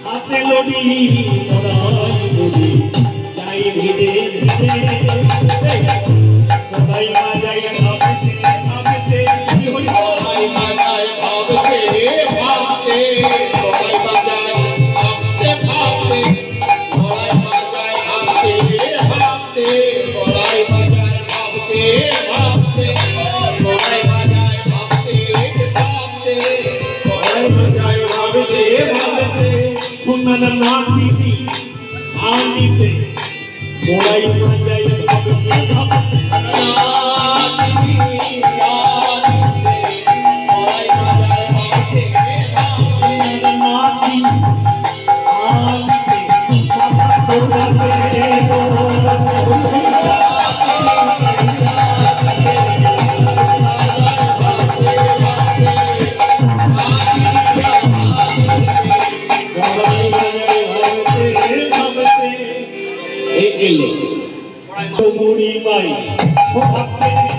হাতে লড়ি লড়াই লড়ি যাই ধীরে ধীরে সবাই বাজাই ভাবতে ভাবতে সবাই বাজাই ভাবতে ভাবতে সবাই বাজাই ভাবতে ভাবতে সবাই বাজাই ভাবতে ভাবতে সবাই বাজাই ভাবতে ভাবতে সবাই বাজাই ভাবতে ভাবতে সবাই বাজাই ভাবতে ভাবতে সোনার নাতিনি আনিতে মোড়াই বাজাই ভাবতে ভাবতে নাতিনি আনিতে মোড়াই বাজাই ভাবতে ভাবতে নাতিনি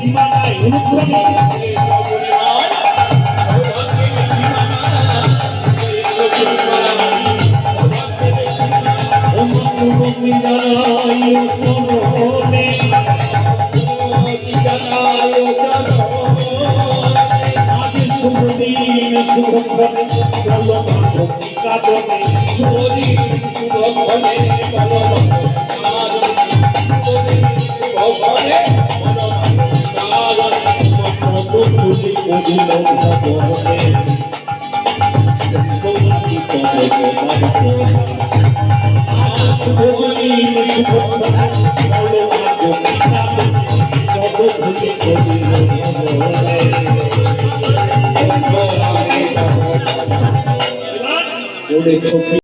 সীমানায়